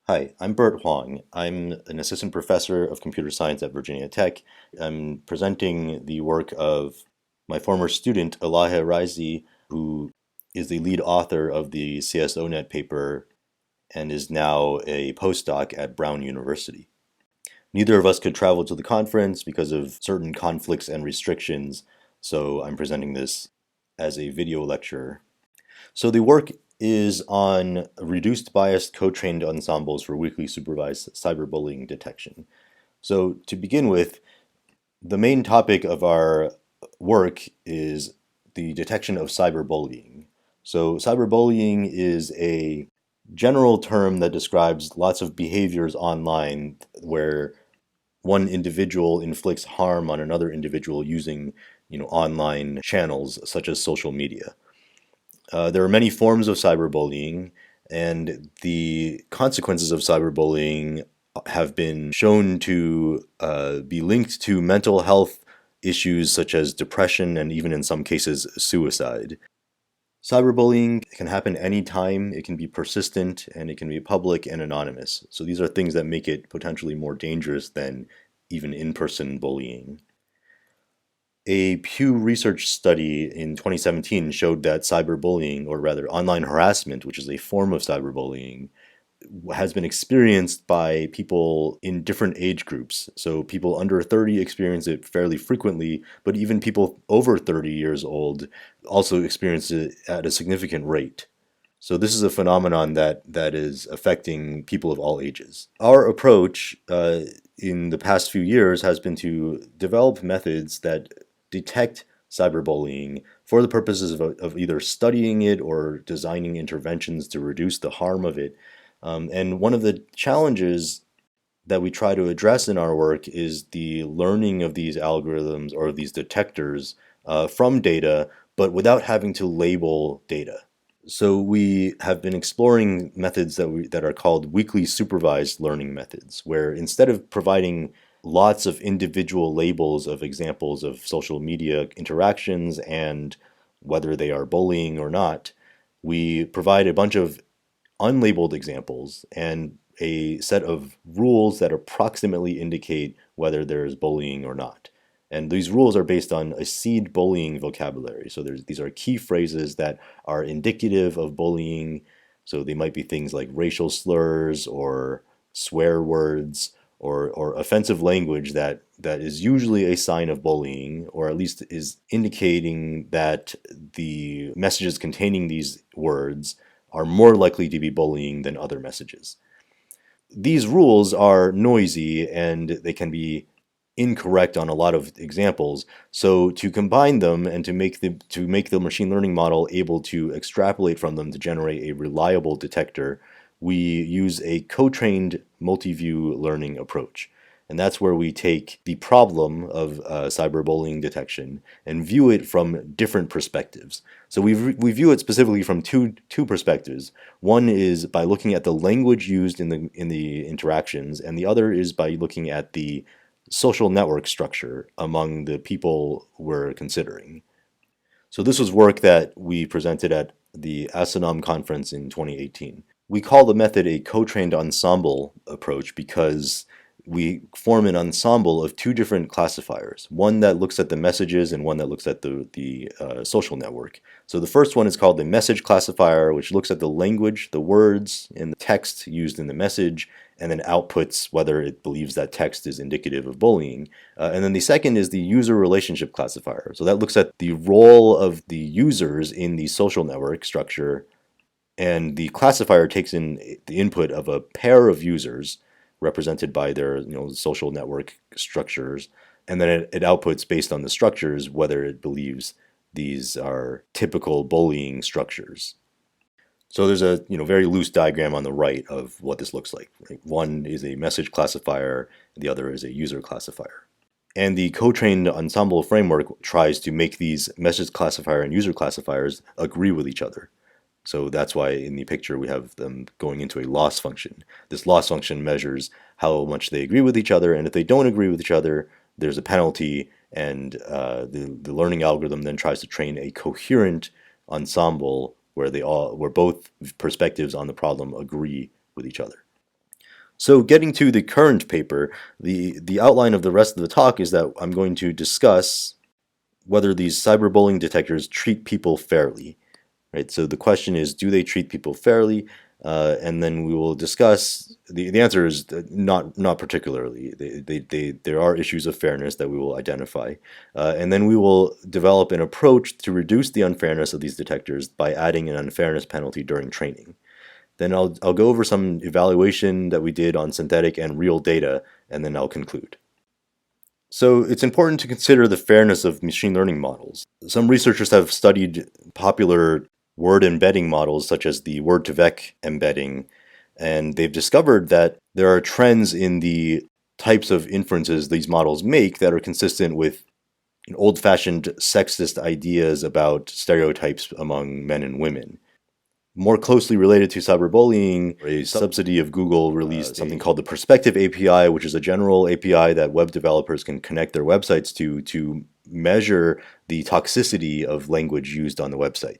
Hi, I'm Bert Huang. I'm an assistant professor of computer science at Virginia Tech. I'm presenting the work of my former student, Elaheh Raisi, who is the lead author of the CSONet paper and is now a postdoc at Brown University. Neither of us could travel to the conference because of certain conflicts and restrictions, so I'm presenting this as a video lecture. So the work is on reduced bias co-trained ensembles for weakly supervised cyberbullying detection. So to begin with, the main topic of our work is the detection of cyberbullying. So cyberbullying is a general term that describes lots of behaviors online where one individual inflicts harm on another individual using, online channels such as social media. There are many forms of cyberbullying, and the consequences of cyberbullying have been shown to be linked to mental health issues such as depression and even in some cases suicide. Cyberbullying can happen anytime, it can be persistent, and it can be public and anonymous. So these are things that make it potentially more dangerous than even in-person bullying. A Pew Research study in 2017 showed that cyberbullying, or rather online harassment, which is a form of cyberbullying, has been experienced by people in different age groups. So people under 30 experience it fairly frequently, but even people over 30 years old also experience it at a significant rate. So this is a phenomenon that is affecting people of all ages. Our approach in the past few years has been to develop methods that detect cyberbullying for the purposes of either studying it or designing interventions to reduce the harm of it. And one of the challenges that we try to address in our work is the learning of these algorithms or these detectors from data, but without having to label data. So we have been exploring methods that are called weakly supervised learning methods, where instead of providing lots of individual labels of examples of social media interactions and whether they are bullying or not, we provide a bunch of unlabeled examples and a set of rules that approximately indicate whether there is bullying or not. And these rules are based on a seed bullying vocabulary. So these are key phrases that are indicative of bullying. So they might be things like racial slurs or swear words or offensive language that is usually a sign of bullying, or at least is indicating that the messages containing these words are more likely to be bullying than other messages. These rules are noisy and they can be incorrect on a lot of examples. So to combine them and to make the machine learning model able to extrapolate from them to generate a reliable detector, we use a co-trained multi-view learning approach. And that's where we take the problem of cyberbullying detection and view it from different perspectives. So we view it specifically from two perspectives. One is by looking at the language used in the interactions, and the other is by looking at the social network structure among the people we're considering. So this was work that we presented at the Asanam conference in 2018. We call the method a co-trained ensemble approach because we form an ensemble of two different classifiers, one that looks at the messages and one that looks at the social network. So the first one is called the message classifier, which looks at the language, the words, and the text used in the message, and then outputs whether it believes that text is indicative of bullying. And then the second is the user relationship classifier. So that looks at the role of the users in the social network structure, and the classifier takes in the input of a pair of users represented by their social network structures, and then it outputs based on the structures whether it believes these are typical bullying structures. So there's a very loose diagram on the right of what this looks like. One is a message classifier, the other is a user classifier. And the co-trained ensemble framework tries to make these message classifier and user classifiers agree with each other. So that's why in the picture we have them going into a loss function. This loss function measures how much they agree with each other, and if they don't agree with each other, there's a penalty, and the learning algorithm then tries to train a coherent ensemble where both perspectives on the problem agree with each other. So getting to the current paper, the outline of the rest of the talk is that I'm going to discuss whether these cyberbullying detectors treat people fairly. Right? So the question is, do they treat people fairly? And then we will discuss, the answer is not particularly. There are issues of fairness that we will identify. And then we will develop an approach to reduce the unfairness of these detectors by adding an unfairness penalty during training. Then I'll go over some evaluation that we did on synthetic and real data, and then I'll conclude. So it's important to consider the fairness of machine learning models. Some researchers have studied popular word embedding models such as the word-to-vec embedding, and they've discovered that there are trends in the types of inferences these models make that are consistent with old-fashioned sexist ideas about stereotypes among men and women. More closely related to cyberbullying, a subsidiary of Google released something called the Perspective API, which is a general API that web developers can connect their websites to measure the toxicity of language used on the website.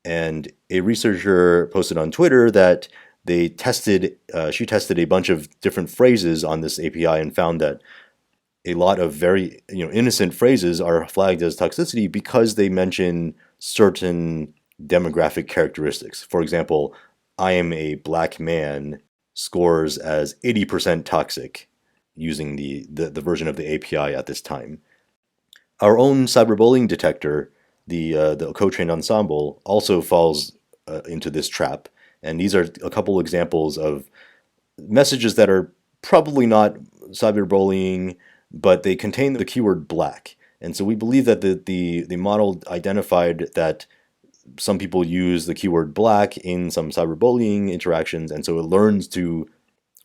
And a researcher posted on Twitter that she tested a bunch of different phrases on this API and found that a lot of very innocent phrases are flagged as toxicity because they mention certain demographic characteristics. For example, I am a black man scores as 80% toxic using the version of the API at this time. Our own cyberbullying detector, the co-trained Ensemble, also falls into this trap. And these are a couple examples of messages that are probably not cyberbullying, but they contain the keyword black. And so we believe that the model identified that some people use the keyword black in some cyberbullying interactions, and so it learns to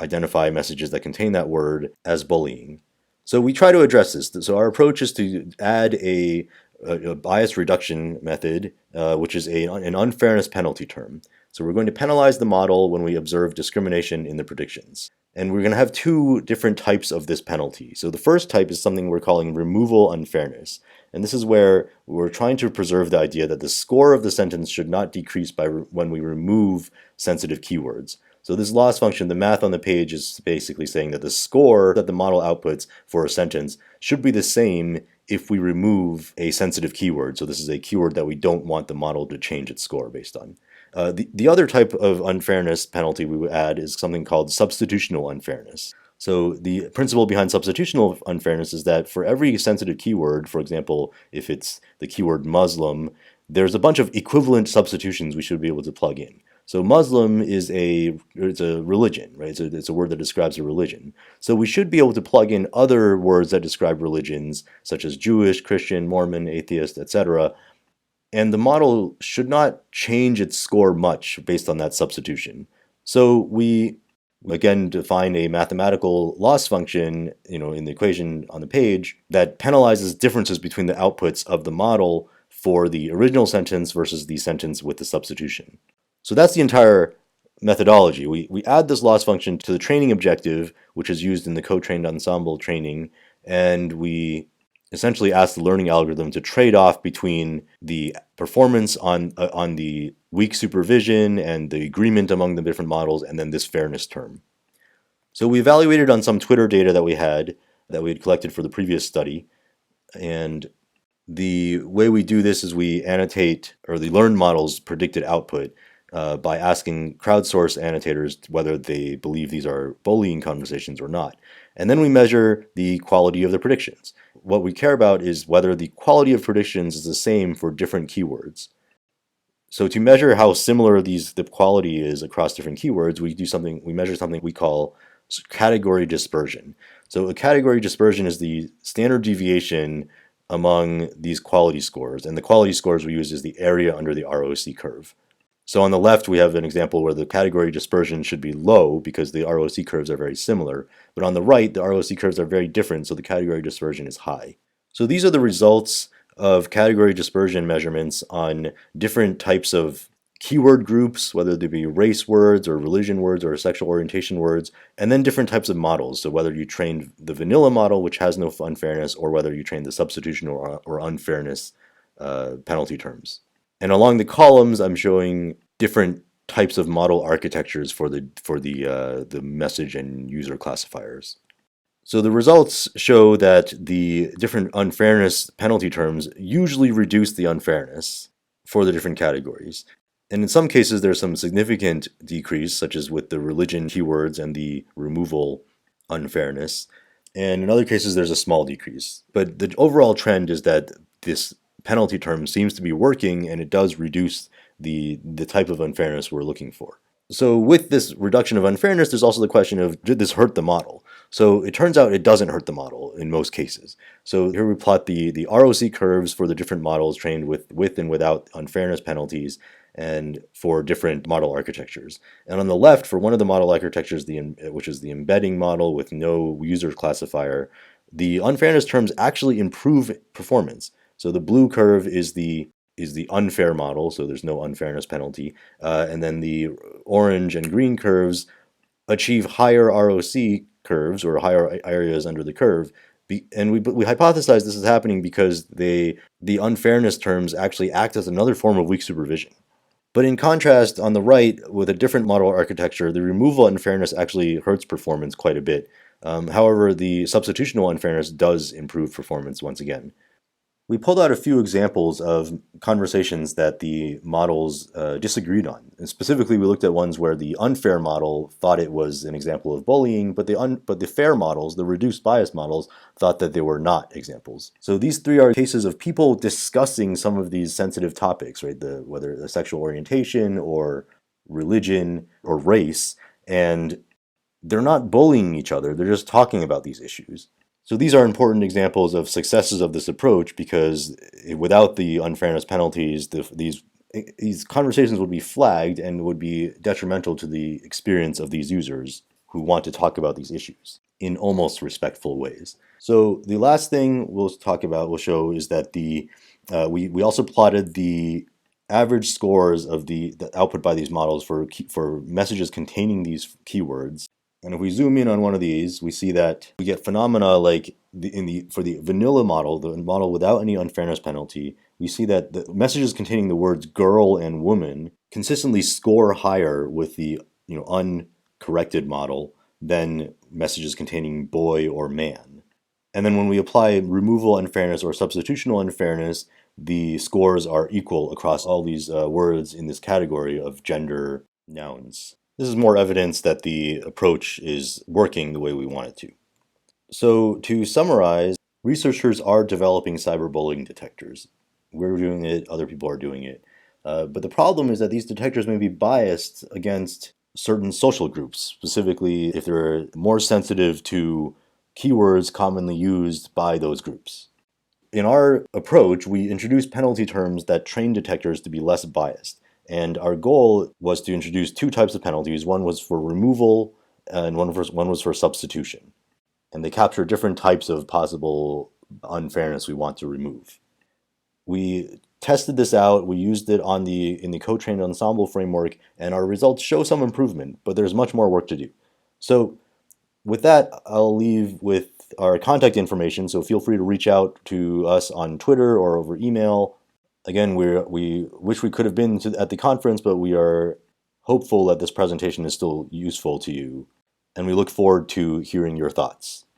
identify messages that contain that word as bullying. So we try to address this. So our approach is to add a bias reduction method, which is an unfairness penalty term. So we're going to penalize the model when we observe discrimination in the predictions. And we're going to have two different types of this penalty. So the first type is something we're calling removal unfairness. And this is where we're trying to preserve the idea that the score of the sentence should not decrease when we remove sensitive keywords. So this loss function, the math on the page, is basically saying that the score that the model outputs for a sentence should be the same if we remove a sensitive keyword. So this is a keyword that we don't want the model to change its score based on. The other type of unfairness penalty we would add is something called substitutional unfairness. So the principle behind substitutional unfairness is that for every sensitive keyword, for example, if it's the keyword Muslim, there's a bunch of equivalent substitutions we should be able to plug in. So Muslim is it's a religion, right? So it's a word that describes a religion. So we should be able to plug in other words that describe religions, such as Jewish, Christian, Mormon, atheist, etc. And the model should not change its score much based on that substitution. So we again define a mathematical loss function, in the equation on the page that penalizes differences between the outputs of the model for the original sentence versus the sentence with the substitution. So that's the entire methodology. We add this loss function to the training objective, which is used in the co-trained ensemble training, and we essentially ask the learning algorithm to trade off between the performance on the weak supervision and the agreement among the different models, and then this fairness term. So we evaluated on some Twitter data that we had collected for the previous study, and the way we do this is we annotate, or the learned model's predicted output, by asking crowdsourced annotators whether they believe these are bullying conversations or not. And then we measure the quality of the predictions. What we care about is whether the quality of predictions is the same for different keywords. So to measure how similar the quality is across different keywords, we measure something we call category dispersion. So a category dispersion is the standard deviation among these quality scores, and the quality scores we use is the area under the ROC curve. So on the left, we have an example where the category dispersion should be low because the ROC curves are very similar. But on the right, the ROC curves are very different, so the category dispersion is high. So these are the results of category dispersion measurements on different types of keyword groups, whether they be race words or religion words or sexual orientation words, and then different types of models. So whether you trained the vanilla model, which has no unfairness, or whether you trained the substitutional or unfairness penalty terms. And along the columns, I'm showing different types of model architectures for the message and user classifiers. So the results show that the different unfairness penalty terms usually reduce the unfairness for the different categories. And in some cases, there's some significant decrease, such as with the religion keywords and the removal unfairness. And in other cases, there's a small decrease. But the overall trend is that this penalty term seems to be working, and it does reduce the type of unfairness we're looking for. So with this reduction of unfairness, there's also the question of, did this hurt the model? So it turns out it doesn't hurt the model in most cases. So here we plot the ROC curves for the different models trained with and without unfairness penalties, and for different model architectures. And on the left, for one of the model architectures, which is the embedding model with no user classifier, the unfairness terms actually improve performance. So the blue curve is the unfair model, so there's no unfairness penalty. And then the orange and green curves achieve higher ROC curves, or higher areas under the curve. And we hypothesize this is happening because the unfairness terms actually act as another form of weak supervision. But in contrast, on the right, with a different model architecture, the removal unfairness actually hurts performance quite a bit. However, the substitutional unfairness does improve performance once again. We pulled out a few examples of conversations that the models disagreed on. And specifically, we looked at ones where the unfair model thought it was an example of bullying, but the fair models, the reduced bias models, thought that they were not examples. So these three are cases of people discussing some of these sensitive topics, right? Whether the sexual orientation or religion or race, and they're not bullying each other, they're just talking about these issues. So these are important examples of successes of this approach, because without the unfairness penalties, these conversations would be flagged and would be detrimental to the experience of these users who want to talk about these issues in almost respectful ways. So the last thing we'll show is that we also plotted the average scores of the output by these models for messages containing these keywords. And if we zoom in on one of these, we see that we get phenomena like for the vanilla model, the model without any unfairness penalty, we see that the messages containing the words girl and woman consistently score higher with the uncorrected model than messages containing boy or man. And then when we apply removal unfairness or substitutional unfairness, the scores are equal across all these words in this category of gender nouns. This is more evidence that the approach is working the way we want it to. So to summarize, researchers are developing cyberbullying detectors. We're doing it, other people are doing it. But the problem is that these detectors may be biased against certain social groups, specifically if they're more sensitive to keywords commonly used by those groups. In our approach, we introduce penalty terms that train detectors to be less biased. And our goal was to introduce two types of penalties. One was for removal, and one was for substitution. And they capture different types of possible unfairness we want to remove. We tested this out. We used it in the co-trained Ensemble framework, and our results show some improvement, but there's much more work to do. So with that, I'll leave with our contact information, so feel free to reach out to us on Twitter or over email. Again, we wish we could have been at the conference, but we are hopeful that this presentation is still useful to you, and we look forward to hearing your thoughts.